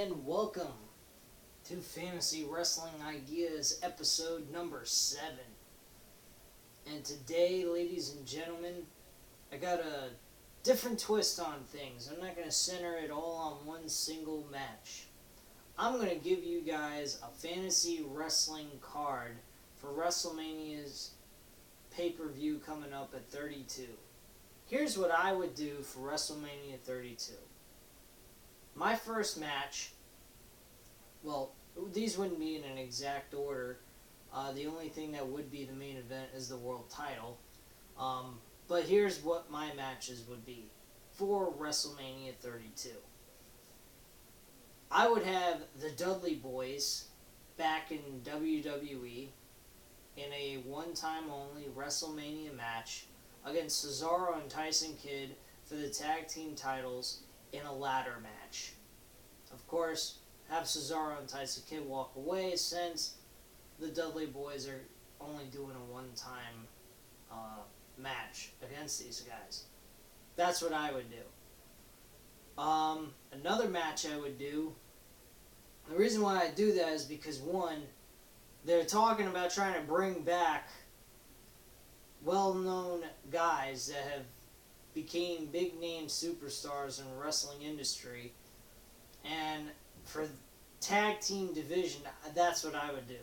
and welcome to Fantasy Wrestling Ideas episode number 7. And today, ladies and gentlemen, I got a different twist on things. I'm not going to center it all on one single match. I'm going to give you guys a fantasy wrestling card for WrestleMania's pay-per-view coming up at 32. Here's what I would do for WrestleMania 32. My first match, well, these wouldn't be in an exact order. The only thing that would be the main event is the world title. But here's what my matches would be for WrestleMania 32. I would have the Dudley Boys back in WWE in a one-time only WrestleMania match against Cesaro and Tyson Kidd for the tag team titles in a ladder match. Of course, have Cesaro and Tyson Kidd walk away since the Dudley Boys are only doing a one-time match against these guys. That's what I would do. Another match I would do, the reason why I do that is because, one, they're talking about trying to bring back well-known guys that have became big-name superstars in the wrestling industry. And for tag team division, that's what I would do.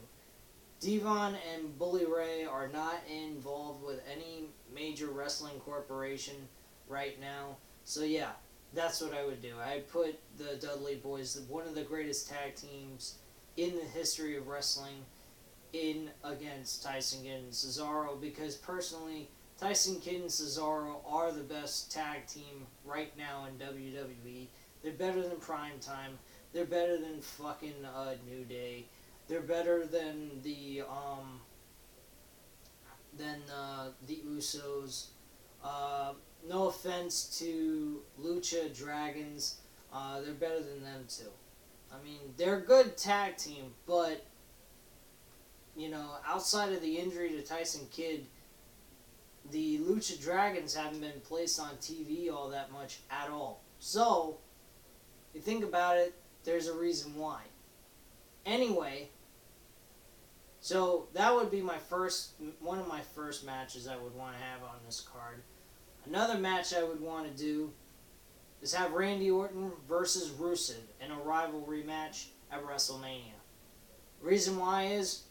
Devon and Bully Ray are not involved with any major wrestling corporation right now. So yeah, that's what I would do. I'd put the Dudley Boys, one of the greatest tag teams in the history of wrestling, in against Tyson Kidd and Cesaro, because personally, Tyson Kidd and Cesaro are the best tag team right now in WWE. They're better than Prime Time. They're better than fucking New Day. They're better than the Usos. No offense to Lucha Dragons. They're better than them too. I mean, they're a good tag team, but you know, outside of the injury to Tyson Kidd, the Lucha Dragons haven't been placed on TV all that much at all. So, if you think about it, there's a reason why. Anyway, so that would be one of my first matches I would want to have on this card. Another match I would want to do is have Randy Orton versus Rusev in a rivalry match at WrestleMania. Reason why is,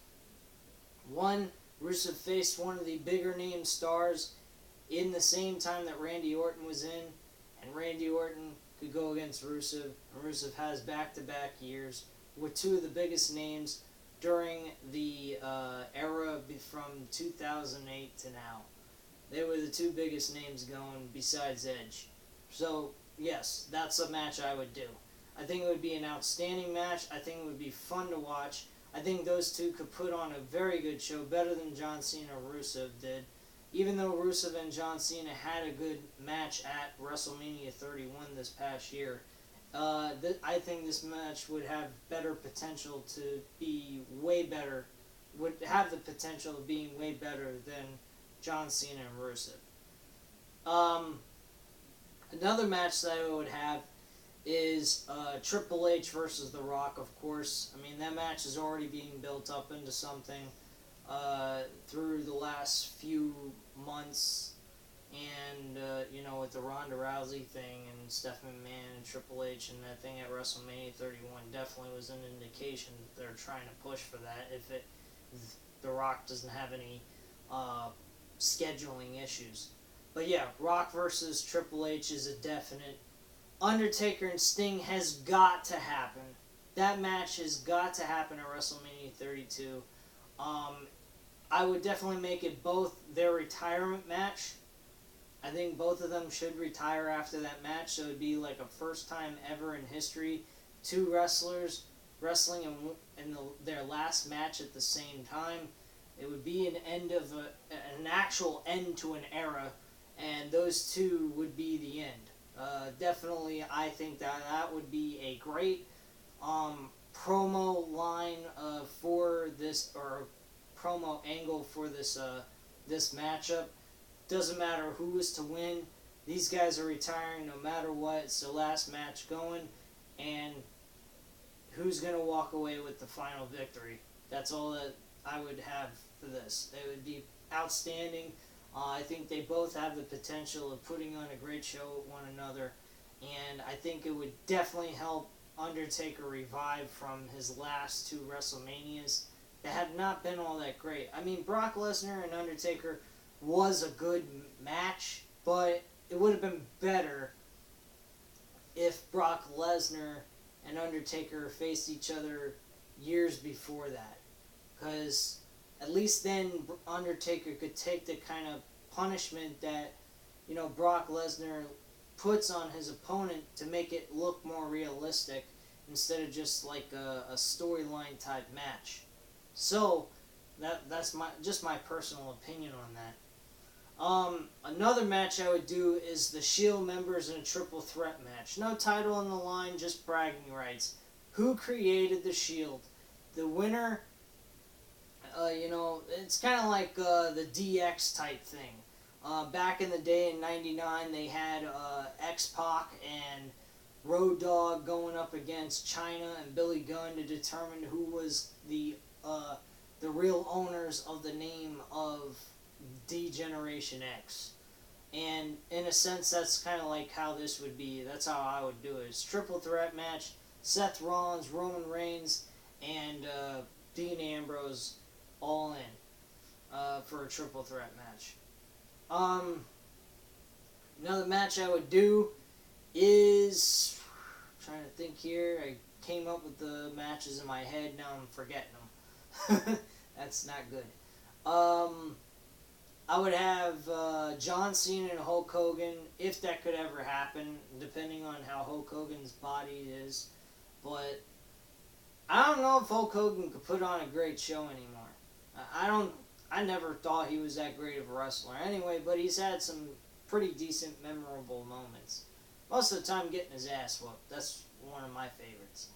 one, Rusev faced one of the bigger name stars in the same time that Randy Orton was in, and Randy Orton could go against Rusev, and Rusev has back-to-back years with two of the biggest names during the era from 2008 to now. They were the two biggest names going besides Edge. So, yes, that's a match I would do. I think it would be an outstanding match. I think it would be fun to watch. I think those two could put on a very good show, better than John Cena or Rusev did. Even though Rusev and John Cena had a good match at WrestleMania 31 this past year, I think this match would have better potential to be way better, would have the potential of being way better than John Cena and Rusev. Another match that I would have is Triple H versus The Rock, of course. I mean, that match is already being built up into something through the last few months, and you know, with the Ronda Rousey thing and Stephanie McMahon and Triple H and that thing at WrestleMania 31 definitely was an indication that they're trying to push for that if The Rock doesn't have any scheduling issues. But yeah, Rock versus Triple H is a definite. Undertaker and Sting has got to happen. That match has got to happen at WrestleMania 32. I would definitely make it both their retirement match. I think both of them should retire after that match, so it would be like a first time ever in history, two wrestlers wrestling in their last match at the same time. It would be an actual end to an era, and those two would be the end. Definitely, I think that would be a great promo line for this, or promo angle for this matchup. Doesn't matter who is to win. These guys are retiring no matter what. It's the last match going, and who's going to walk away with the final victory. That's all that I would have for this. It would be outstanding. I think they both have the potential of putting on a great show with one another, and I think it would definitely help Undertaker revive from his last 2 WrestleManias that have not been all that great. I mean, Brock Lesnar and Undertaker was a good match, but it would have been better if Brock Lesnar and Undertaker faced each other years before that. Because at least then Undertaker could take the kind of punishment that, Brock Lesnar puts on his opponent to make it look more realistic instead of just like a storyline type match. So that's my personal opinion on that. Another match I would do is the Shield members in a triple threat match. No title on the line, just bragging rights. Who created the Shield? The winner, it's kind of like the DX type thing. Back in the day in '99, they had X-Pac and Road Dogg going up against China and Billy Gunn to determine who was the real owners of the name of D-Generation X. And in a sense, that's kind of like how this would be. That's how I would do it. It's triple threat match. Seth Rollins, Roman Reigns, and Dean Ambrose all in for a triple threat match. Another match I would do is, I'm trying to think here. I came up with the matches in my head. Now I'm forgetting them. That's not good. I would have John Cena and Hulk Hogan, if that could ever happen, depending on how Hulk Hogan's body is. But I don't know if Hulk Hogan could put on a great show anymore. I never thought he was that great of a wrestler anyway, but he's had some pretty decent, memorable moments. Most of the time getting his ass whooped. That's one of my favorites.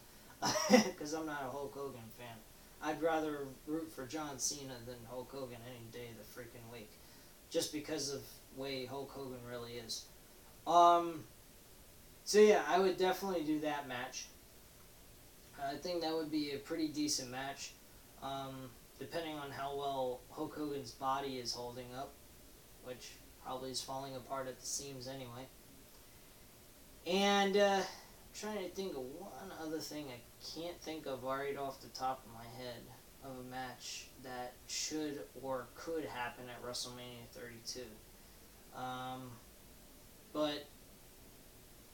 Because I'm not a Hulk Hogan fan. I'd rather root for John Cena than Hulk Hogan any day of the freaking week. Just because of the way Hulk Hogan really is. So yeah, I would definitely do that match. I think that would be a pretty decent match. Depending on how well Hulk Hogan's body is holding up. Which probably is falling apart at the seams anyway. And I'm trying to think of one other thing I can't think of right off the top of my head of a match that should or could happen at WrestleMania 32. But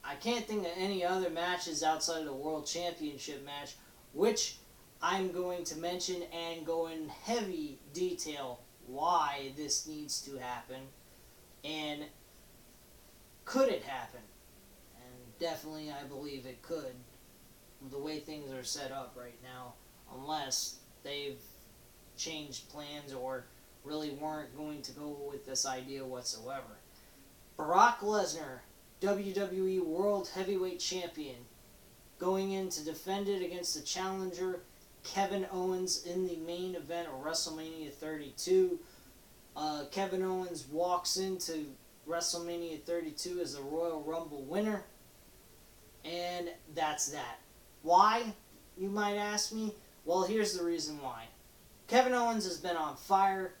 I can't think of any other matches outside of the World Championship match, which I'm going to mention and go in heavy detail why this needs to happen and could it happen. And definitely I believe it could, the way things are set up right now, unless they've changed plans or really weren't going to go with this idea whatsoever. Brock Lesnar, WWE World Heavyweight Champion, going in to defend it against the challenger Kevin Owens in the main event of WrestleMania 32. Kevin Owens walks into WrestleMania 32 as the Royal Rumble winner, and that's that. Why, you might ask me? Well, here's the reason why. Kevin Owens has been on fire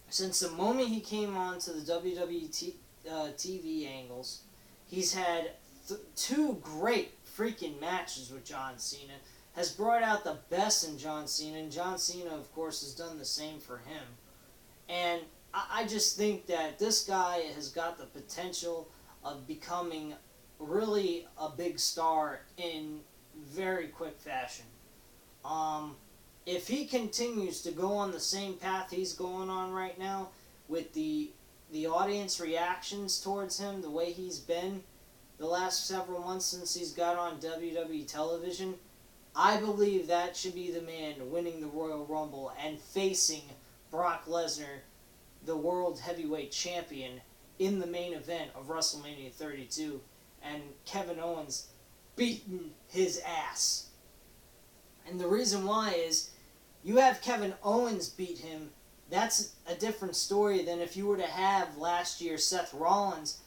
since the moment he came on to the WWE TV angles. He's had 2 great freaking matches with John Cena, has brought out the best in John Cena, and John Cena, of course, has done the same for him. And I just think that this guy has got the potential of becoming really a big star in very quick fashion. If he continues to go on the same path he's going on right now, with the audience reactions towards him, the way he's been the last several months since he's got on WWE television, I believe that should be the man winning the Royal Rumble and facing Brock Lesnar, the World Heavyweight Champion, in the main event of WrestleMania 32, and Kevin Owens beating his ass. And the reason why is, you have Kevin Owens beat him, that's a different story than if you were to have last year Seth Rollins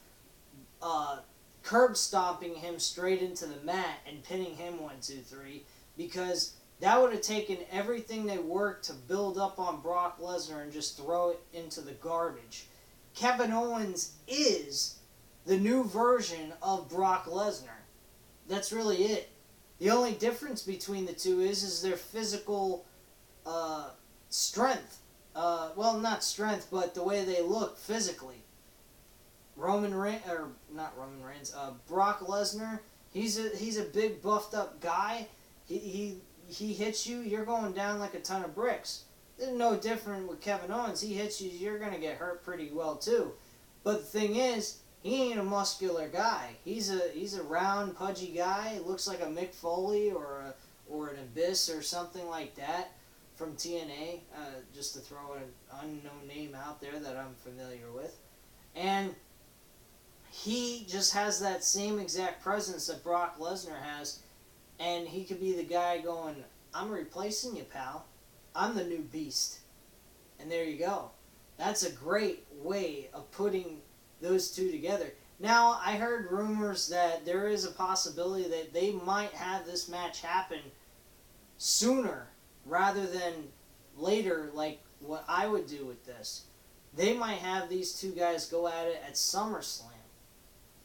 curb stomping him straight into the mat and pinning him 1, 2, 3. because that would have taken everything they worked to build up on Brock Lesnar and just throw it into the garbage. Kevin Owens is the new version of Brock Lesnar. That's really it. The only difference between the two is their physical strength. Well, not strength, but the way they look physically. Brock Lesnar, he's a big buffed up guy. He hits you, you're going down like a ton of bricks. It's no different with Kevin Owens. He hits you, you're gonna get hurt pretty well too. But the thing is, he ain't a muscular guy. He's a round, pudgy guy. Looks like a Mick Foley or an Abyss or something like that from TNA. Just to throw an unknown name out there that I'm familiar with, and he just has that same exact presence that Brock Lesnar has, and he could be the guy going, "I'm replacing you, pal. I'm the new beast," and there you go. That's a great way of putting those two together. Now, I heard rumors that there is a possibility that they might have this match happen sooner rather than later, like what I would do with this. They might have these two guys go at it at SummerSlam.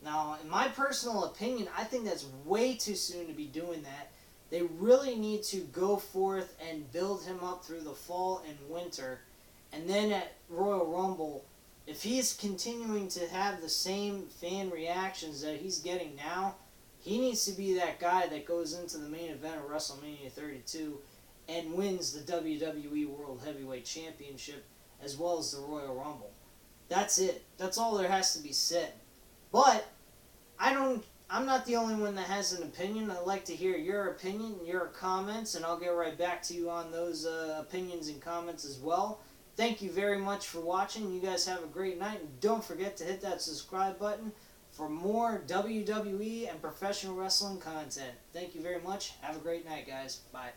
Now, in my personal opinion, I think that's way too soon to be doing that. They really need to go forth and build him up through the fall and winter, and then at Royal Rumble, if he's continuing to have the same fan reactions that he's getting now, he needs to be that guy that goes into the main event of WrestleMania 32 and wins the WWE World Heavyweight Championship as well as the Royal Rumble. That's it. That's all there has to be said. But I'm not the only one that has an opinion. I'd like to hear your opinion, your comments, and I'll get right back to you on those opinions and comments as well. Thank you very much for watching. You guys have a great night. And don't forget to hit that subscribe button for more WWE and professional wrestling content. Thank you very much. Have a great night, guys. Bye.